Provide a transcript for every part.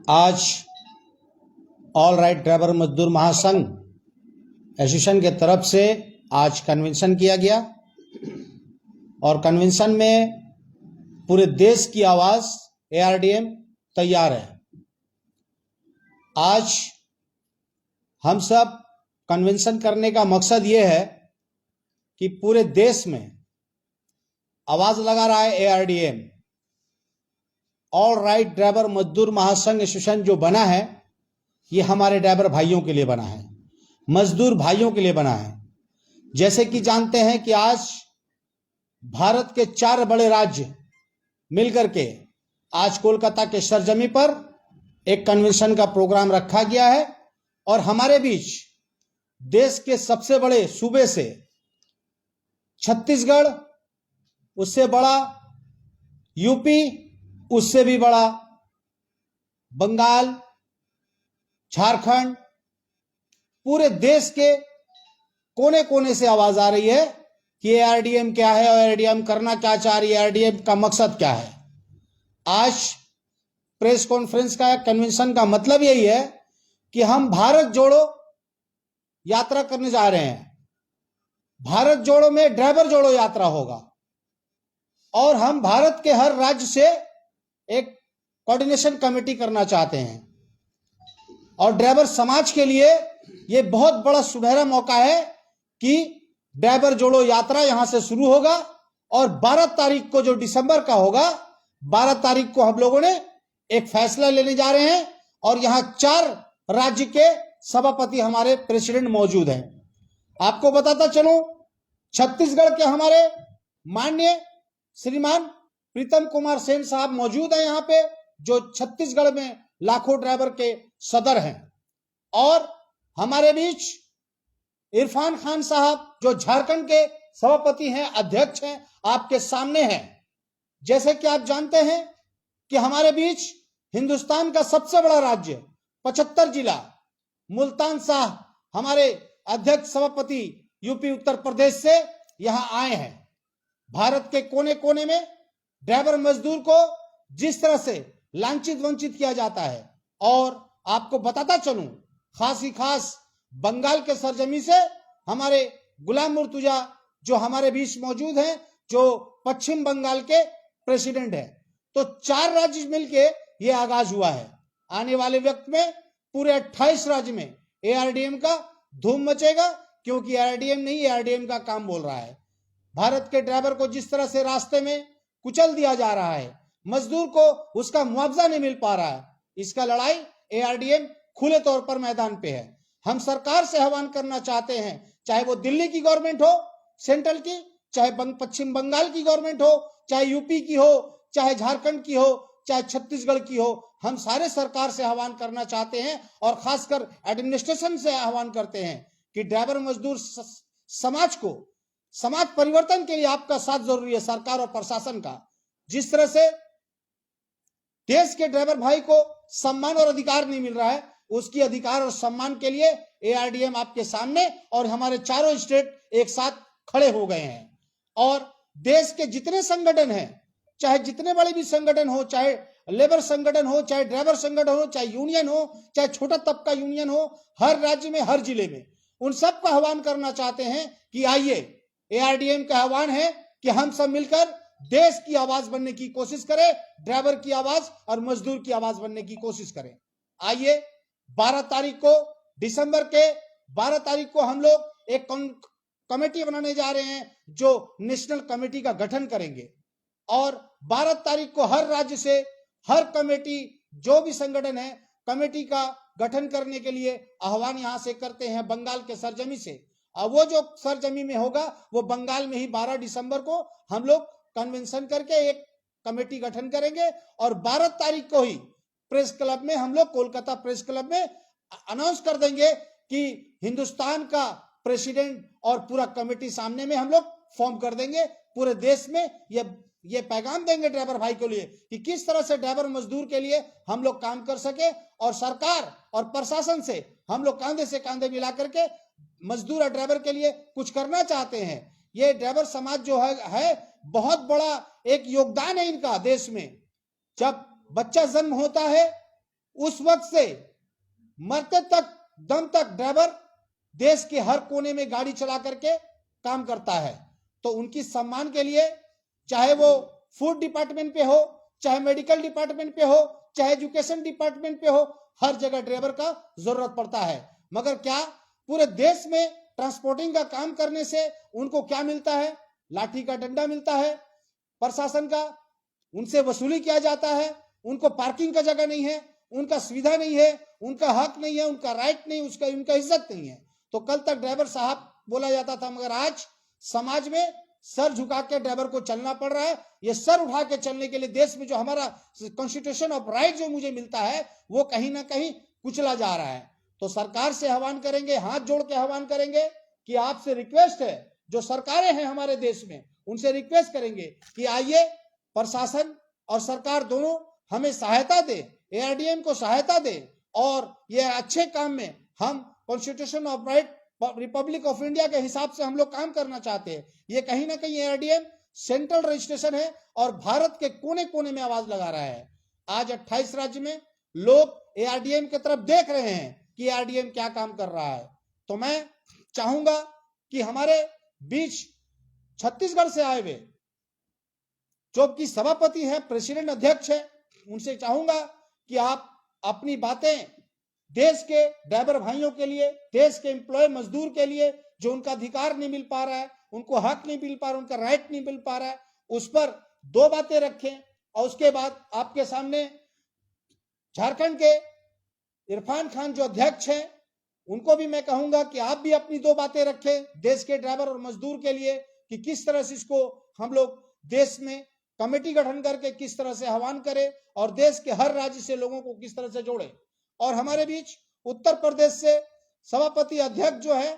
आज all right driver मजदूर महासंघ एसोसिएशन के तरफ से आज कन्वेंशन किया गया और कन्वेंशन में पूरे देश की आवाज एआरडीएम तैयार है। आज हम सब कन्वेंशन करने का मकसद ये है कि पूरे देश में आवाज लगा रहा है एआरडीएम। ऑल राइट ड्राइवर मजदूर महासंघ एसोसिएशन जो बना है ये हमारे ड्राइवर भाइयों के लिए बना है, मजदूर भाइयों के लिए बना है। जैसे कि जानते हैं कि आज भारत के 4 बड़े राज्य मिलकर के आज कोलकाता के सरजमी पर एक कन्वेंशन का प्रोग्राम रखा गया है और हमारे बीच देश के सबसे बड़े सूबे से छत्तीसगढ़, उससे बड़ा यूपी, उससे भी बड़ा बंगाल, झारखंड, पूरे देश के कोने कोने से आवाज आ रही है कि एआरडीएम क्या है और एआरडीएम करना क्या चाह रही है, एआरडीएम का मकसद क्या है। आज प्रेस कॉन्फ्रेंस का कन्वेंशन का मतलब यही है कि हम भारत जोड़ो यात्रा करने जा रहे हैं। भारत जोड़ो में ड्राइवर जोड़ो यात्रा होगा और हम भारत के हर राज्य से एक कोऑर्डिनेशन कमेटी करना चाहते हैं और ड्राइवर समाज के लिए यह बहुत बड़ा सुनहरा मौका है कि ड्राइवर जोड़ो यात्रा यहां से शुरू होगा और 12 तारीख को जो दिसंबर का होगा, 12 तारीख को हम लोगों ने एक फैसला लेने जा रहे हैं और यहां 4 राज्य के सभापति हमारे प्रेसिडेंट मौजूद हैं। आपको बताता चलूं, छत्तीसगढ़ के हमारे माननीय श्रीमान प्रीतम कुमार सेन साहब मौजूद हैं यहाँ पे, जो छत्तीसगढ़ में लाखों ड्राइवर के सदर हैं। और हमारे बीच इरफान खान साहब जो झारखंड के सभापति हैं, अध्यक्ष हैं, आपके सामने हैं। जैसे कि आप जानते हैं कि हमारे बीच हिंदुस्तान का सबसे बड़ा राज्य 75 जिला मुल्तान साहब हमारे अध्यक्ष सभापति यूपी उत्तर प्रदेश से यहां आए हैं। भारत के कोने कोने में ड्राइवर मजदूर को जिस तरह से लांछित वंचित किया जाता है, और आपको बताता चलूं खास बंगाल के सरजमी से हमारे गुलाम मुर्तुजा जो हमारे बीच मौजूद हैं, जो पश्चिम बंगाल के प्रेसिडेंट हैं। तो 4 राज्य मिलके ये आगाज हुआ है। आने वाले वक्त में पूरे 28 राज्य में एआरडीएम का धूम मचेगा, क्योंकि एआरडीएम नहीं, एआरडीएम का काम बोल रहा है। भारत के ड्राइवर को जिस तरह से रास्ते में कुचल दिया जा रहा है, मजदूर को उसका मुआवजा नहीं मिल पा रहा है, इसका लड़ाई एआरडीएम खुले तौर पर मैदान पे है। हम सरकार से आह्वान करना चाहते हैं, चाहे वो दिल्ली की गवर्नमेंट हो सेंट्रल की, चाहे पश्चिम बंगाल की गवर्नमेंट हो, चाहे यूपी की हो, चाहे झारखंड की हो, चाहे छत्तीसगढ़ की हो, हम सारे सरकार से आह्वान करना चाहते हैं और खासकर एडमिनिस्ट्रेशन से आह्वान करते हैं कि ड्राइवर मजदूर समाज परिवर्तन के लिए आपका साथ जरूरी है, सरकार और प्रशासन का। जिस तरह से देश के ड्राइवर भाई को सम्मान और अधिकार नहीं मिल रहा है, उसकी अधिकार और सम्मान के लिए एआरडीएम आपके सामने और हमारे चारों स्टेट एक साथ खड़े हो गए हैं। और देश के जितने संगठन हैं, चाहे जितने बड़े भी संगठन हो, चाहे लेबर संगठन हो, चाहे ड्राइवर संगठन हो, चाहे यूनियन हो, चाहे छोटा तबका यूनियन हो, हर राज्य में, हर जिले में, उन सब का आह्वान करना चाहते हैं कि आइए, एआरडीएम का आह्वान है कि हम सब मिलकर देश की आवाज बनने की कोशिश करें, ड्राइवर की आवाज और मजदूर की आवाज बनने की कोशिश करें। आइए 12 तारीख को, दिसंबर के 12 तारीख को हम लोग एक कमेटी बनाने जा रहे हैं जो नेशनल कमेटी का गठन करेंगे और 12 तारीख को हर राज्य से हर कमेटी, जो भी संगठन है, कमेटी का गठन करने के लिए आह्वान यहां से करते हैं बंगाल के सरजमी से। और वो जो सरजमी में होगा वो बंगाल में ही 12 दिसंबर को हम लोग कन्वेंशन करके एक कमेटी गठन करेंगे और 12 तारीख को ही प्रेस क्लब में हम लोग, कोलकाता प्रेस क्लब में अनाउंस कर देंगे कि हिंदुस्तान का प्रेसिडेंट और पूरा कमेटी सामने में हम लोग फॉर्म कर देंगे। पूरे देश में ये पैगाम देंगे ड्राइवर भाई के लिए कि किस तरह से ड्राइवर मजदूर के लिए हम लोग काम कर सके और सरकार और प्रशासन से हम लोग कांधे से कांधे मिला करके मजदूर और ड्राइवर के लिए कुछ करना चाहते हैं। ये ड्राइवर समाज जो है बहुत बड़ा एक योगदान है इनका देश में। जब बच्चा जन्म होता है उस वक्त से मरते तक दम तक ड्राइवर देश के हर कोने में गाड़ी चला करके काम करता है। तो उनकी सम्मान के लिए, चाहे वो फूड डिपार्टमेंट पे हो, चाहे मेडिकल डिपार्टमेंट पे हो, चाहे एजुकेशन डिपार्टमेंट पे हो, हर जगह ड्राइवर का जरूरत पड़ता है। मगर क्या पूरे देश में ट्रांसपोर्टिंग का काम करने से उनको क्या मिलता है? लाठी का डंडा मिलता है प्रशासन का, उनसे वसूली किया जाता है, उनको पार्किंग का जगह नहीं है, उनका सुविधा नहीं है, उनका हक नहीं है, उनका राइट नहीं, उनका इज्जत नहीं है। तो कल तक ड्राइवर साहब बोला जाता था, मगर आज समाज में सर झुका के ड्राइवर को चलना पड़ रहा है। ये सर उठा के चलने के लिए देश में जो हमारा कॉन्स्टिट्यूशन ऑफ राइट जो मुझे मिलता है वो कहीं ना कहीं कुचला जा रहा है। तो सरकार से आह्वान करेंगे, हाथ जोड़ के आह्वान करेंगे कि आपसे रिक्वेस्ट है, जो सरकारें हैं हमारे देश में उनसे रिक्वेस्ट करेंगे कि आइए प्रशासन और सरकार दोनों हमें सहायता दे, एआरडीएम को सहायता दे, और ये अच्छे काम में हम constitution of right Republic of India के हिसाब से हम लोग काम करना चाहते हैं। ये कहीं ना कहीं एआरडीएम सेंट्रल रजिस्ट्रेशन है और भारत के कोने कोने में आवाज लगा रहा है। आज 28 राज्य में लोग एआरडीएम की तरफ देख रहे हैं कि एआरडीएम क्या काम कर रहा है। तो मैं चाहूंगा कि हमारे बीच छत्तीसगढ़ से आए हुए जो कि सभापति है, प्रेसिडेंट अध्यक्ष है, उनसे चाहूंगा कि आप अपनी बातें देश के ड्राइवर भाइयों के लिए, देश के एम्प्लॉय मजदूर के लिए जो उनका अधिकार नहीं मिल पा रहा है, उनको हक नहीं मिल पा रहा, उनका राइट नहीं मिल पा रहा है, उस पर दो बातें रखें। और उसके बाद आपके सामने झारखंड के इरफान खान जो अध्यक्ष हैं, उनको भी मैं कहूंगा कि आप भी अपनी दो बातें रखें देश के ड्राइवर और मजदूर के लिए कि किस तरह से इसको हम लोग देश में कमेटी गठन करके किस तरह से आह्वान करें और देश के हर राज्य से लोगों को किस तरह से जोड़े। और हमारे बीच उत्तर प्रदेश से सभापति अध्यक्ष जो है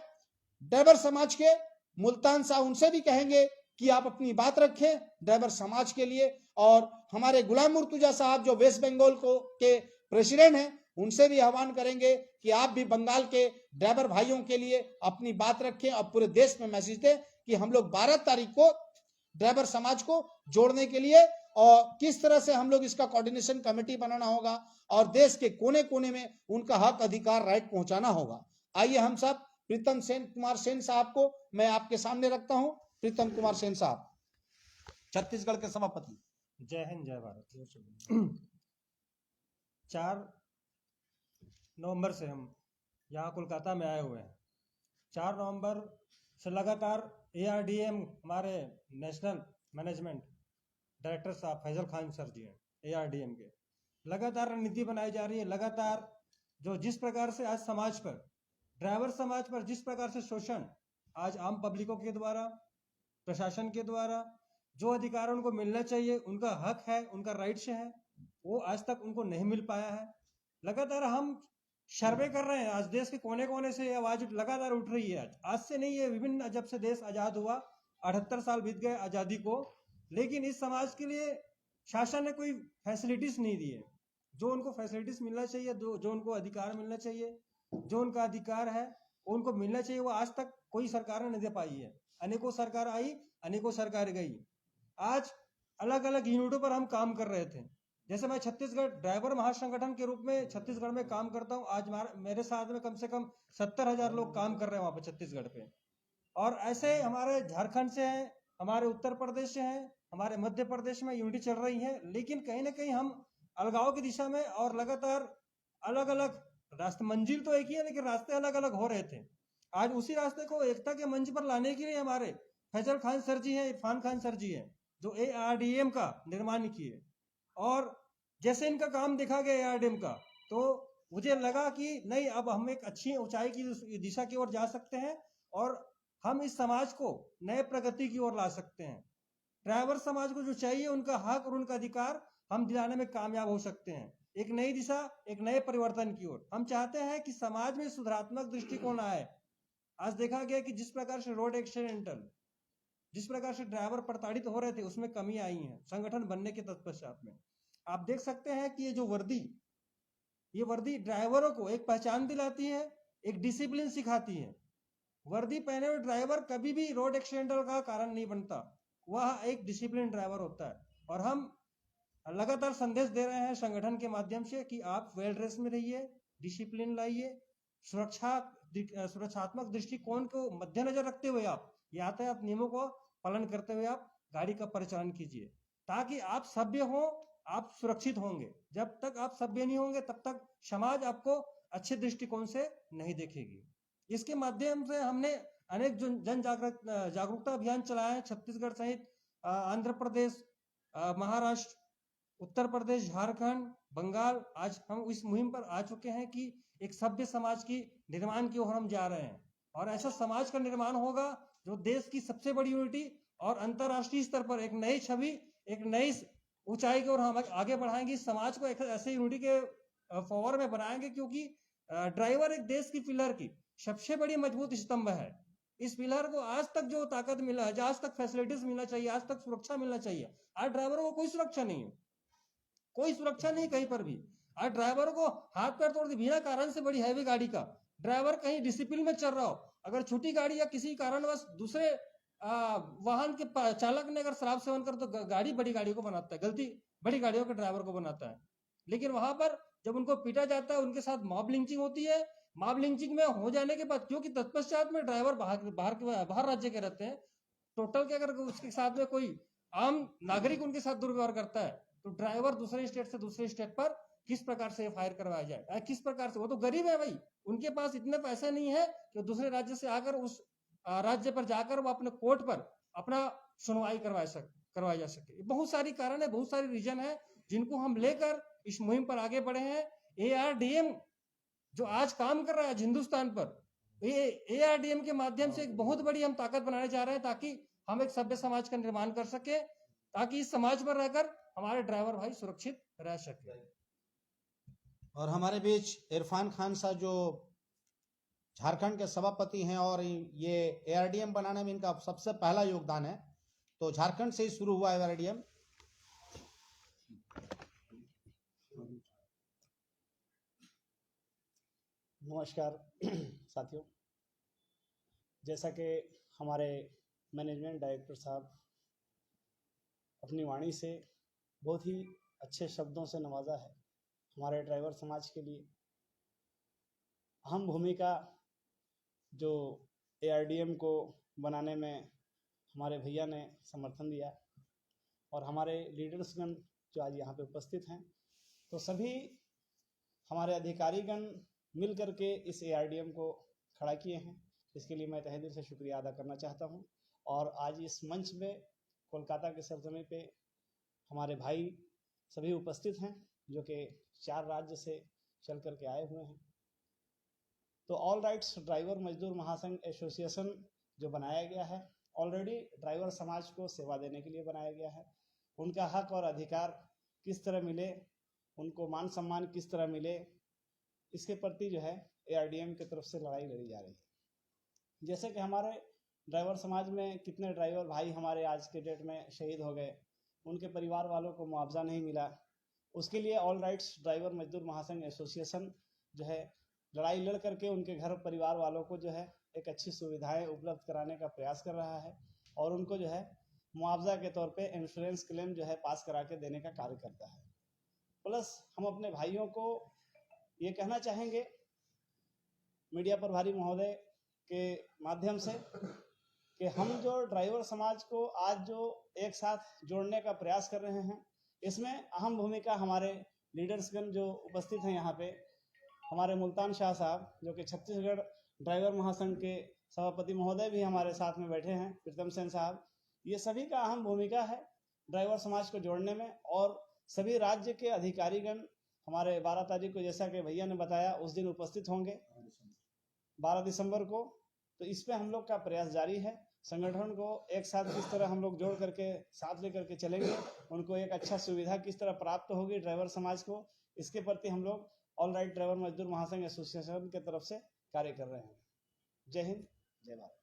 ड्राइवर समाज के मुल्तान साहब, उनसे भी कहेंगे कि आप अपनी बात रखें ड्राइवर समाज के लिए। और हमारे गुलाम मुर्तुजा साहब जो वेस्ट बंगाल के प्रेसिडेंट हैं, उनसे भी आह्वान करेंगे कि आप भी बंगाल के ड्राइवर भाइयों के लिए अपनी बात रखें और पूरे देश में मैसेज दें कि हम लोग 12 तारीख को ड्राइवर समाज को जोड़ने के लिए और किस तरह से हम लोग इसका कोऑर्डिनेशन कमेटी बनाना होगा और देश के कोने कोने में उनका हक, अधिकार, राइट पहुंचाना होगा। आइए हम सब प्रीतम कुमार सेन साहब को मैं आपके सामने रखता हूं। प्रीतम कुमार सेन साहब, छत्तीसगढ़ के सभापति। जय हिंद, जय भारत। 4 नवंबर से हम यहाँ कोलकाता में आए हुए हैं। 4 नवंबर से लगातार एआरडीएम हमारे नेशनल मैनेजमेंट डायरेक्टर साहब फैजल खान सर जी हैं, एआरडीएम के, लगातार रणनीति बनाई जा रही है। लगातार जो जिस प्रकार से आज समाज पर, ड्राइवर समाज पर जिस प्रकार से शोषण आज आम पब्लिकों के द्वारा, प्रशासन के द्वारा जो अधिकार उनको मिलना चाहिए, उनका हक है, उनका राइट्स है, वो आज तक उनको नहीं मिल पाया है। लगातार हम सर्वे कर रहे हैं, आज देश के कोने कोने से आवाज लगातार उठ रही है। आज से नहीं है, विभिन्न, जब से देश आजाद हुआ 78 साल बीत गए आजादी को, लेकिन इस समाज के लिए शासन ने कोई फैसिलिटीज नहीं दी है। जो उनको फैसिलिटीज मिलना चाहिए, जो उनको अधिकार मिलना चाहिए, जो उनका अधिकार है उनको मिलना चाहिए, वो आज तक कोई सरकार ने नहीं दे पाई है। अनेकों सरकार आई, अनेकों सरकार गई। आज अलग अलग यूनिटों पर हम काम कर रहे थे। जैसे मैं छत्तीसगढ़ ड्राइवर महासंगठन के रूप में छत्तीसगढ़ में काम करता हूं। आज मेरे साथ में कम से कम 70,000 लोग काम कर रहे हैं वहां पर छत्तीसगढ़ पे। और ऐसे हमारे झारखंड से हैं, हमारे उत्तर प्रदेश से हैं, हमारे मध्य प्रदेश में यूनिटी चल रही है। लेकिन कहीं ना कहीं हम अलगाव की दिशा में और लगातार अलग अलग रास्ते, मंजिल तो एक ही है लेकिन रास्ते अलग अलग हो रहे थे। आज उसी रास्ते को एकता के मंच पर लाने के लिए हमारे फैजल खान सर जी हैं, इरफान खान सर जी हैं, जो एआरडीएम का निर्माण किए। और जैसे इनका काम देखा गया एआरडीएम का, तो मुझे लगा कि नहीं, अब हम एक अच्छी ऊंचाई की दिशा की ओर जा सकते हैं और हम इस समाज को नए प्रगति की ओर ला सकते हैं। ड्राइवर समाज को जो चाहिए, उनका हक और उनका अधिकार हम दिलाने में कामयाब हो सकते हैं। एक नई दिशा, एक नए परिवर्तन की ओर हम चाहते हैं कि समाज में सुधारात्मक दृष्टिकोण आए। आज देखा गया कि जिस प्रकार से रोड एक्सीडेंटल, जिस प्रकार से ड्राइवर प्रताड़ित हो रहे थे, उसमें कमी आई है संगठन बनने के तत्पश्चात में। आप देख सकते हैं कि ये वर्दी ड्राइवरों को एक पहचान दिलाती है, एक डिसिप्लिन सिखाती है। वर्दी पहने हुए ड्राइवर कभी भी रोड एक्सीडेंटल का कारण नहीं बनता, वह एक डिसिप्लिन ड्राइवर होता है। और हम लगातार संदेश दे रहे हैं संगठन के माध्यम से कि आप वेल ड्रेस में रहिए, डिसिप्लिन लाइए, सुरक्षात्मक दृष्टिकोण को मद्देनजर रखते हुए आप यातायात नियमों को पालन करते हुए आप गाड़ी का परिचालन कीजिए, ताकि आप सभ्य हो, आप सुरक्षित होंगे। जब तक आप सभ्य नहीं होंगे तब तक समाज आपको अच्छे दृष्टिकोण से नहीं देखेगी। इसके माध्यम से हमने अनेक जन जागरूकता अभियान चलाए हैं, छत्तीसगढ़ सहित आंध्र प्रदेश, महाराष्ट्र, उत्तर प्रदेश, झारखंड, बंगाल। आज हम इस मुहिम पर आ चुके हैं कि एक सभ्य समाज की निर्माण की ओर हम जा रहे हैं, और ऐसा समाज का निर्माण होगा जो देश की सबसे बड़ी यूनिटी और अंतर्राष्ट्रीय स्तर पर एक नई छवि, एक नई ऊंचाई की ओर हम आगे बढ़ाएंगे। इस समाज को एक ऐसे यूनिटी के फॉर में बनाएंगे, क्योंकि ड्राइवर एक देश की पिलर की सबसे बड़ी मजबूत स्तंभ है। इस पिलर को आज तक जो ताकत मिला है, आज तक फैसिलिटीज मिलना चाहिए, आज तक सुरक्षा मिलना चाहिए, आज ड्राइवरों को कोई सुरक्षा नहीं है, कोई सुरक्षा नहीं कहीं पर भी। आज ड्राइवर को हाथ पैर तोड़ के बिना कारण से बड़ी हैवी गाड़ी का ड्राइवर कहीं डिसिप्लिन में चल रहा हो, अगर छोटी गाड़ी या किसी कारणवश दूसरे वाहन के चालक ने अगर शराब सेवन कर, तो गाड़ी बड़ी गाड़ी को बनाता है, गलती बड़ी गाड़ियों के ड्राइवर को बनाता है। लेकिन वहां पर जब उनको पीटा जाता है, उनके साथ मॉब लिंचिंग होती है। मॉब लिंचिंग में हो जाने के बाद, क्योंकि तत्पश्चात में ड्राइवर बाहर राज्य के रहते हैं, टोटल के अगर उसके साथ में कोई आम नागरिक उनके साथ दुर्व्यवहार करता है, तो ड्राइवर दूसरे स्टेट से दूसरे स्टेट पर किस प्रकार से फायर करवाया जाए, किस प्रकार से। वो तो गरीब है भाई, उनके पास इतने पैसे नहीं है कि दूसरे राज्य से आकर उस राज्य पर जाकर वो अपने कोर्ट पर अपना सुनवाई करवाई जा सके। बहुत सारी कारण है, बहुत सारी रीजन है जिनको हम लेकर इस मुहिम पर आगे बढ़े हैं। ARDM जो आज काम कर रहा है हिंदुस्तान पर, ये ARDM के माध्यम से एक बहुत बड़ी हम ताकत बनाने जा रहे हैं, ताकि हम एक सभ्य समाज का निर्माण कर सके, ताकि इस समाज पर रहकर हमारे ड्राइवर भाई सुरक्षित रह सके। और हमारे बीच इरफान खान साहब जो झारखंड के सभापति हैं, और ये ARDM बनाने में इनका सबसे पहला योगदान है, तो झारखंड से ही शुरू हुआ है ARDM। नमस्कार साथियों, जैसा कि हमारे मैनेजमेंट डायरेक्टर साहब अपनी वाणी से बहुत ही अच्छे शब्दों से नवाजा है, हमारे ड्राइवर समाज के लिए अहम भूमिका जो ARDM को बनाने में हमारे भैया ने समर्थन दिया, और हमारे लीडर्सगण जो आज यहाँ पे उपस्थित हैं, तो सभी हमारे अधिकारीगण मिल करके इस ARDM को खड़ा किए हैं। इसके लिए मैं तहे दिल से शुक्रिया अदा करना चाहता हूँ। और आज इस मंच में कोलकाता के सरजमी पे हमारे भाई सभी उपस्थित हैं, जो कि 4 राज्य से चल करके आए हुए हैं। तो ऑल राइट्स ड्राइवर मजदूर महासंघ एसोसिएशन जो बनाया गया है, ऑलरेडी ड्राइवर समाज को सेवा देने के लिए बनाया गया है। उनका हक और अधिकार किस तरह मिले, उनको मान सम्मान किस तरह मिले, इसके प्रति जो है ARDM की तरफ से लड़ाई लड़ी जा रही है। जैसे कि हमारे ड्राइवर समाज में कितने ड्राइवर भाई हमारे आज के डेट में शहीद हो गए, उनके परिवार वालों को मुआवजा नहीं मिला, उसके लिए ऑल राइट्स ड्राइवर मजदूर महासंघ एसोसिएशन जो है लड़ाई लड़ करके उनके घर परिवार वालों को जो है एक अच्छी सुविधाएं उपलब्ध कराने का प्रयास कर रहा है, और उनको जो है मुआवजा के तौर पे इंश्योरेंस क्लेम जो है पास करा के देने का कार्य करता है। प्लस हम अपने भाइयों को ये कहना चाहेंगे मीडिया प्रभारी महोदय के माध्यम से कि हम जो ड्राइवर समाज को आज जो एक साथ जोड़ने का प्रयास कर रहे हैं, इसमें अहम भूमिका हमारे लीडर्सगण जो उपस्थित हैं यहाँ पे, हमारे मुल्तान शाह साहब जो कि छत्तीसगढ़ ड्राइवर महासंघ के सभापति महोदय भी हमारे साथ में बैठे हैं, प्रीतम सेन साहब, ये सभी का अहम भूमिका है ड्राइवर समाज को जोड़ने में। और सभी राज्य के अधिकारीगण हमारे 12 तारीख को, जैसा कि भैया ने बताया, उस दिन उपस्थित होंगे 12 दिसंबर को। तो इस पे हम लोग का प्रयास जारी है, संगठन को एक साथ किस तरह हम लोग जोड़ करके साथ लेकर के चलेंगे, उनको एक अच्छा सुविधा किस तरह प्राप्त होगी ड्राइवर समाज को, इसके प्रति हम लोग ऑल राइट ड्राइवर मजदूर महासंघ एसोसिएशन के तरफ से कार्य कर रहे हैं। जय हिंद, जय भारत।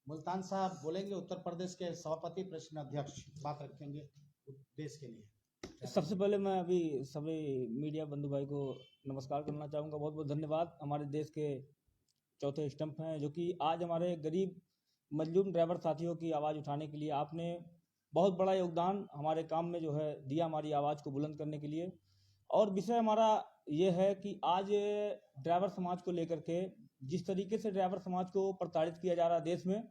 मुल्तान साहब बोलेंगे, उत्तर प्रदेश के सभापति प्रश्न अध्यक्ष बात रखेंगे देश के लिए। सबसे पहले मैं अभी सभी मीडिया बंधु भाई को नमस्कार करना चाहूँगा, बहुत बहुत धन्यवाद हमारे देश के चौथे स्टंप हैं, जो कि आज हमारे गरीब मजलूम ड्राइवर साथियों की आवाज़ उठाने के लिए आपने बहुत बड़ा योगदान हमारे काम में जो है दिया, हमारी आवाज़ को बुलंद करने के लिए। और विषय हमारा ये है कि आज ड्राइवर समाज को लेकर के जिस तरीके से ड्राइवर समाज को प्रताड़ित किया जा रहा है देश में,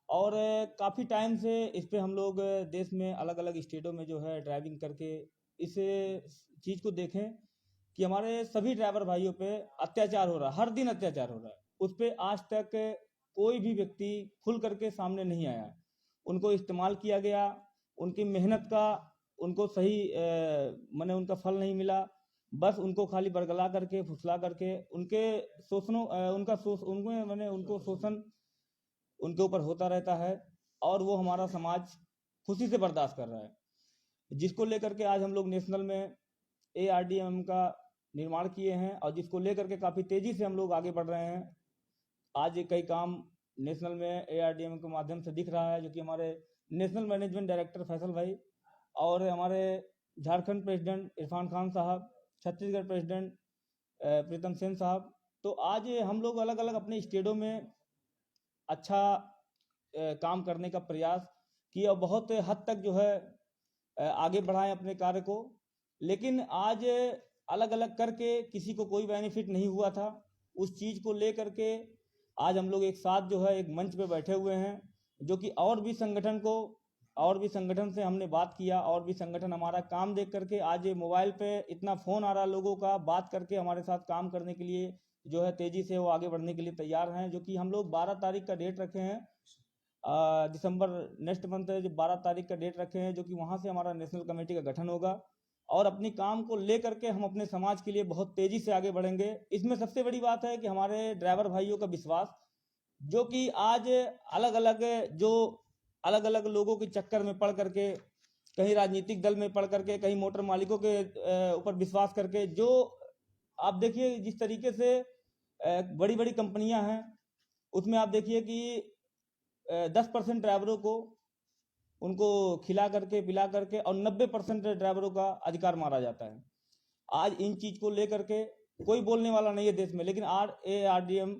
और काफ़ी टाइम से इस पे हम लोग देश में अलग अलग स्टेटों में जो है ड्राइविंग करके इस चीज़ को देखें कि हमारे सभी ड्राइवर भाइयों पे अत्याचार हो रहा है, हर दिन अत्याचार हो रहा है। उस पर आज तक कोई भी व्यक्ति खुल करके सामने नहीं आया। उनको इस्तेमाल किया गया, उनकी मेहनत का उनको सही माने उनका फल नहीं मिला। बस उनको खाली बरगला करके, फुसला करके उनके शोषणों उनका शोष उनमें माने उनको शोषण उनके ऊपर होता रहता है, और वो हमारा समाज खुशी से बर्दाश्त कर रहा है, जिसको लेकर के आज हम लोग नेशनल में ARDM का निर्माण किए हैं, और जिसको लेकर के काफ़ी तेज़ी से हम लोग आगे बढ़ रहे हैं। आज कई काम नेशनल में ARDM के माध्यम से दिख रहा है, जो कि हमारे नेशनल मैनेजमेंट डायरेक्टर फैसल भाई और हमारे झारखंड प्रेसिडेंट इरफान खान साहब, छत्तीसगढ़ प्रेसिडेंट प्रीतम सेन साहब, तो आज हम लोग अलग अलग अपने स्टेटों में अच्छा काम करने का प्रयास किया, और बहुत हद तक जो है आगे बढ़ाएं अपने कार्य को। लेकिन आज अलग अलग करके किसी को कोई बेनिफिट नहीं हुआ था। उस चीज़ को लेकर के आज हम लोग एक साथ जो है एक मंच पे बैठे हुए हैं, जो कि और भी संगठन से हमने बात किया, और भी संगठन हमारा काम देख करके आज मोबाइल पे इतना फ़ोन आ रहा लोगों का, बात करके हमारे साथ काम करने के लिए जो है तेज़ी से वो आगे बढ़ने के लिए तैयार हैं। जो कि हम लोग 12 तारीख का डेट रखे हैं, दिसंबर नेक्स्ट मंथ है, जो 12 तारीख का डेट रखे हैं, जो कि वहाँ से हमारा नेशनल कमेटी का गठन होगा, और अपनी काम को लेकर के हम अपने समाज के लिए बहुत तेज़ी से आगे बढ़ेंगे। इसमें सबसे बड़ी बात है कि हमारे ड्राइवर भाइयों का विश्वास, जो कि आज अलग अलग लोगों के चक्कर में पड़ करके, कहीं राजनीतिक दल में पड़ करके, कहीं मोटर मालिकों के ऊपर विश्वास करके, जो आप देखिए जिस तरीके से बड़ी बड़ी कंपनियां हैं, उसमें आप देखिए कि 10% ड्राइवरों को उनको खिला करके पिला करके और 90% ड्राइवरों का अधिकार मारा जाता है। आज इन चीज़ को लेकर के कोई बोलने वाला नहीं है देश में, लेकिन ARDM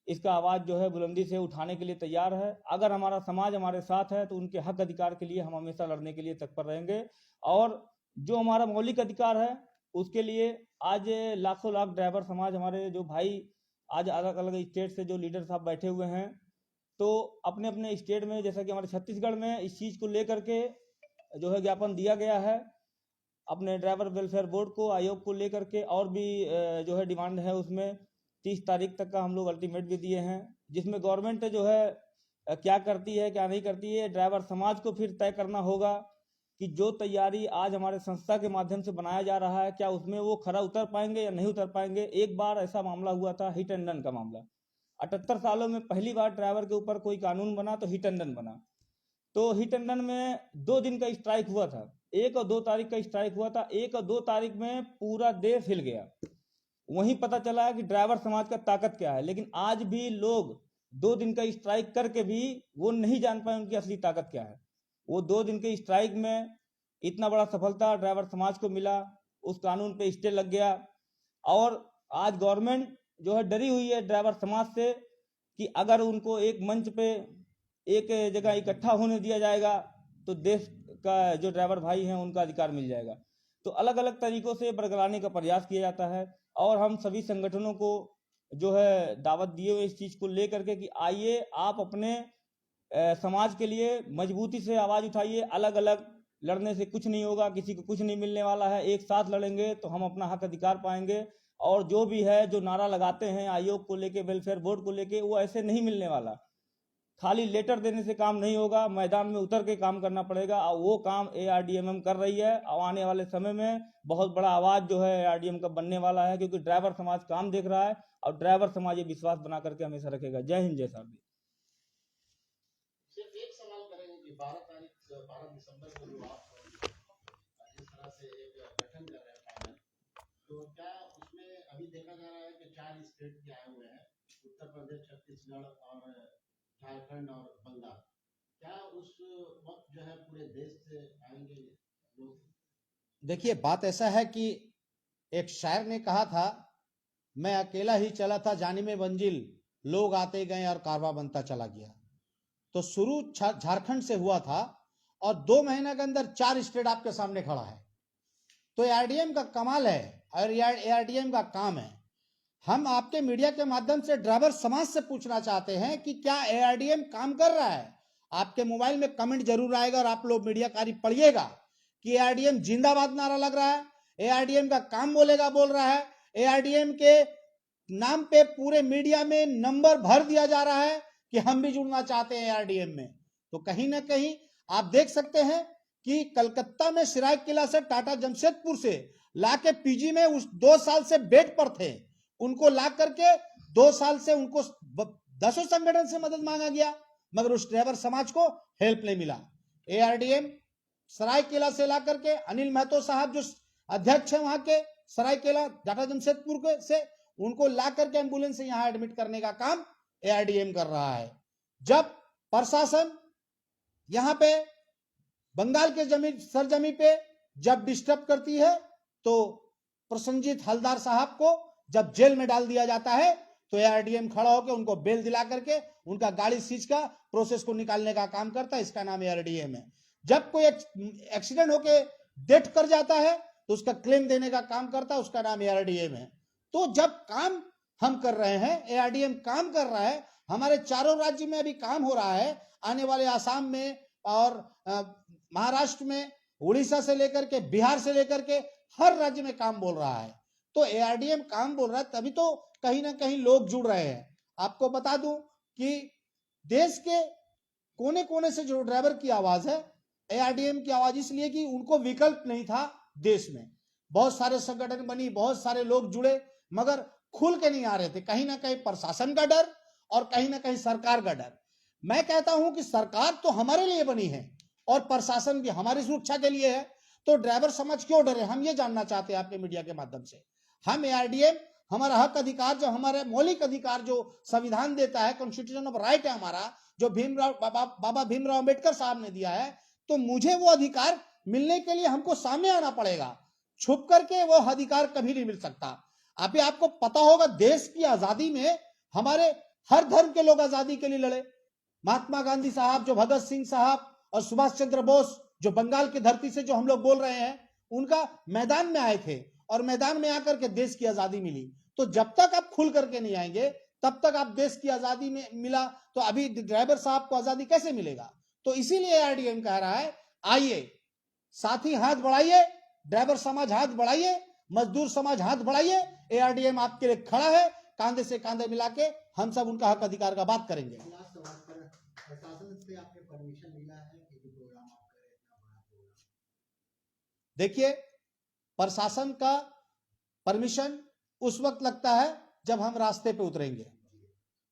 इसका आवाज़ जो है बुलंदी से उठाने के लिए तैयार है। अगर हमारा समाज हमारे साथ है तो उनके हक अधिकार के लिए हम हमेशा लड़ने के लिए तत्पर रहेंगे, और जो हमारा मौलिक अधिकार है उसके लिए आज लाखों लाख ड्राइवर समाज, हमारे जो भाई आज अलग अलग स्टेट से जो लीडर साहब बैठे हुए हैं, तो अपने अपने स्टेट में, जैसा कि हमारे छत्तीसगढ़ में इस चीज़ को लेकर के जो है ज्ञापन दिया गया है अपने ड्राइवर वेलफेयर बोर्ड को, आयोग को लेकर के, और भी जो है डिमांड है उसमें 30 तारीख तक का हम लोग अल्टीमेट भी दिए हैं, जिसमें गवर्नमेंट जो है क्या करती है क्या नहीं करती है, ड्राइवर समाज को फिर तय करना होगा कि जो तैयारी आज हमारे संस्था के माध्यम से बनाया जा रहा है, क्या उसमें वो खरा उतर पाएंगे या नहीं उतर पाएंगे। एक बार ऐसा मामला हुआ था, हिट एंड रन का मामला, 78 सालों में पहली बार ड्राइवर के ऊपर कोई कानून बना तो हिट एंड रन बना। तो हिट एंड रन में 2 दिन का स्ट्राइक हुआ था, 1 और 2 तारीख का स्ट्राइक हुआ था। 1 और 2 तारीख में पूरा देश हिल गया, वहीं पता चला कि ड्राइवर समाज का ताकत क्या है। लेकिन आज भी लोग 2 दिन का स्ट्राइक करके भी वो नहीं जान पाए उनकी असली ताकत क्या है। वो 2 दिन के स्ट्राइक में इतना बड़ा सफलता ड्राइवर समाज को मिला, उस कानून पे स्टे लग गया, और आज गवर्नमेंट जो है डरी हुई है ड्राइवर समाज से कि अगर उनको एक मंच पे एक जगह इकट्ठा होने दिया जाएगा तो देश का जो ड्राइवर भाई हैं उनका अधिकार मिल जाएगा। तो अलग अलग तरीकों से बरगलाने का प्रयास किया जाता है, और हम सभी संगठनों को जो है दावत दिए हुए इस चीज़ को लेकर के कि आइए आप अपने समाज के लिए मजबूती से आवाज़ उठाइए। अलग अलग लड़ने से कुछ नहीं होगा, किसी को कुछ नहीं मिलने वाला है। एक साथ लड़ेंगे तो हम अपना हक अधिकार पाएंगे, और जो भी है जो नारा लगाते हैं आयोग को लेके, वेलफेयर बोर्ड को लेके, वो ऐसे नहीं मिलने वाला। खाली लेटर देने से काम नहीं होगा, मैदान में उतर के काम करना पड़ेगा, और वो काम ARDM कर रही है। और आने वाले समय में बहुत बड़ा आवाज़ जो है ARDM का बनने वाला है, क्योंकि ड्राइवर समाज काम देख रहा है, और ड्राइवर समाज ये विश्वास बना करके हमेशा रखेगा। जय हिंद, जय शारदी। सिर्फ एक सवाल करेंगे कि 12 दिसंबर को जो आप जिस तरह से एक गठन कर रहे हैं पैनल, तो क्या उसमें अभी देखा जा रहा है कि 4 स्टेट के आए हुए हैं, उत्तर प्रदेश, छत्तीसगढ़ और झारखंड और बंगाल, क्या उस वक्त जो है पूरे देश से आएंगे लोग? देखिए, बात ऐसा है कि एक शायर ने कहा था, मैं अकेला ही चला था जानी में मंजिल, लोग आते गए और कारवा बनता चला गया। तो शुरू झारखंड से हुआ था और 2 महीने के अंदर 4 स्टेट आपके सामने खड़ा है। तो एआरडीएम का कमाल है और एआरडीएम का काम है। हम आपके मीडिया के माध्यम से ड्राइवर समाज से पूछना चाहते हैं कि क्या एआरडीएम काम कर रहा है। आपके मोबाइल में कमेंट जरूर आएगा और आप लोग मीडियाकारी पढ़िएगा कि एआरडीएम जिंदाबाद नारा लग रहा है, एआरडीएम का काम बोल रहा है, एआरडीएम के नाम पे पूरे मीडिया में नंबर भर दिया जा रहा है कि हम भी जुड़ना चाहते हैं एआरडीएम में। तो कहीं ना कहीं आप देख सकते हैं कि कलकत्ता में सरायकेला से टाटा जमशेदपुर से लाके पीजी में उस 2 साल से बेड पर थे, उनको ला करके 2 साल से उनको 10 संगठन से मदद मांगा गया, मगर उस ड्राइवर समाज को हेल्प नहीं मिला। एआरडीएम सरायकेला से ला करके अनिल महतो साहब जो अध्यक्ष है वहां के सरायकेला टाटा जमशेदपुर के से, उनको ला करके एम्बुलेंस से यहां एडमिट करने का काम एआरडीएम कर रहा है। जब प्रशासन यहां पे बंगाल के जमीन सरजमी पे जब डिस्टर्ब करती है तो प्रसन्नजीत हलदार साहब को जब जेल में डाल दिया जाता है तो एआरडीएम खड़ा होकर उनको बेल दिला करके उनका गाड़ी सीज का प्रोसेस को निकालने का काम करता है। इसका नाम एआरडीएम है। जब कोई एक्सीडेंट होके डेथ कर जाता है तो उसका क्लेम देने का काम करता है, उसका नाम एआरडीएम है। तो जब काम हम कर रहे हैं, एआरडीएम काम कर रहा है, हमारे चारों राज्य में अभी काम हो रहा है, आने वाले आसाम में और महाराष्ट्र में, उड़ीसा से लेकर के बिहार से लेकर के हर राज्य में काम बोल रहा है। तो एआरडीएम काम बोल रहा है, तभी तो कहीं ना कहीं लोग जुड़ रहे हैं। आपको बता दूं कि देश के कोने कोने से जो ड्राइवर की आवाज है, एआरडीएम की आवाज इसलिए कि उनको विकल्प नहीं था देश में। बहुत सारे संगठन बनी, बहुत सारे लोग जुड़े, मगर खुल के नहीं आ रहे थे। कहीं ना कहीं प्रशासन का डर और कहीं ना कहीं सरकार का डर। मैं कहता हूं कि सरकार तो हमारे लिए बनी है और प्रशासन भी हमारी सुरक्षा के लिए है, तो ड्राइवर समाज क्यों डरे? हम ये जानना चाहते हैं आपके मीडिया के माध्यम से। हम एआरडीएम हमारा हक अधिकार, जो हमारे मौलिक अधिकार जो संविधान देता है, कॉन्स्टिट्यूशन ऑफ राइट है हमारा, जो बाबा भीमराव अंबेडकर साहब ने दिया है, तो मुझे वो अधिकार मिलने के लिए हमको सामने आना पड़ेगा। छुप करके वो अधिकार कभी नहीं मिल सकता। अभी आपको पता होगा देश की आजादी में हमारे हर धर्म के लोग आजादी के लिए लड़े। महात्मा गांधी साहब, जो भगत सिंह साहब और सुभाष चंद्र बोस, जो बंगाल की धरती से जो हम लोग बोल रहे हैं, उनका मैदान में आए थे और मैदान में आकर के देश की आजादी मिली। तो जब तक आप खुल करके नहीं आएंगे तब तक आप देश की आजादी में मिला तो अभी ड्राइवर साहब को आजादी कैसे मिलेगा? तो इसीलिए एआरडीएम कह रहा है, आइए साथी हाथ बढ़ाइए, ड्राइवर समाज हाथ बढ़ाइए, मजदूर समाज हाथ बढ़ाइए, एआरडीएम आपके लिए खड़ा है। कांधे से कांधे मिला के हम सब उनका हक अधिकार का बात करेंगे। प्रशासन से आपने परमिशन मिला है कि प्रोग्राम आप करें, इतना बड़ा प्रोग्राम? देखिए, प्रशासन का परमिशन उस वक्त लगता है जब हम रास्ते पे उतरेंगे।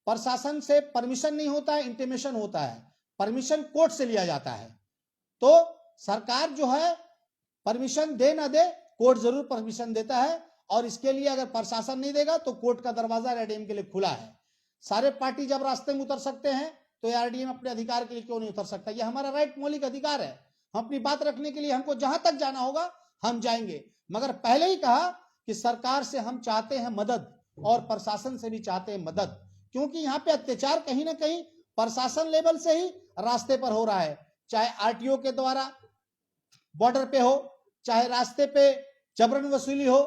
प्रशासन से परमिशन नहीं होता है, इंटीमेशन होता है। परमिशन कोर्ट से लिया जाता है। तो सरकार जो है परमिशन दे ना दे, कोर्ट जरूर परमिशन देता है, और इसके लिए अगर प्रशासन नहीं देगा तो कोर्ट का दरवाजा एआरडीएम के लिए खुला है। सारे पार्टी जब रास्ते में उतर सकते हैं तो एआरडीएम अपने अधिकार के लिए क्यों नहीं उतर सकता? यह हमारा राइट, मौलिक अधिकार है। हम अपनी बात रखने के लिए हमको जहां तक जाना होगा हम जाएंगे, मगर पहले ही कहा कि सरकार से हम चाहते हैं मदद और प्रशासन से भी चाहते हैं मदद, क्योंकि यहाँ पे अत्याचार कहीं ना कहीं प्रशासन लेवल से ही रास्ते पर हो रहा है। चाहे आरटीओ के द्वारा बॉर्डर पे हो, चाहे रास्ते पे जबरन वसूली हो,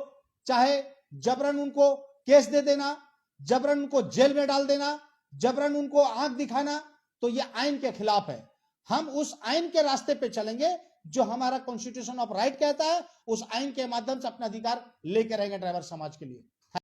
चाहे जबरन उनको केस दे देना, जबरन उनको जेल में डाल देना, जबरन उनको आंख दिखाना, तो ये आइन के खिलाफ है। हम उस आइन के रास्ते पे चलेंगे जो हमारा कॉन्स्टिट्यूशन ऑफ राइट कहता है। उस आइन के माध्यम से अपना अधिकार लेकर रहेंगे ड्राइवर समाज के लिए।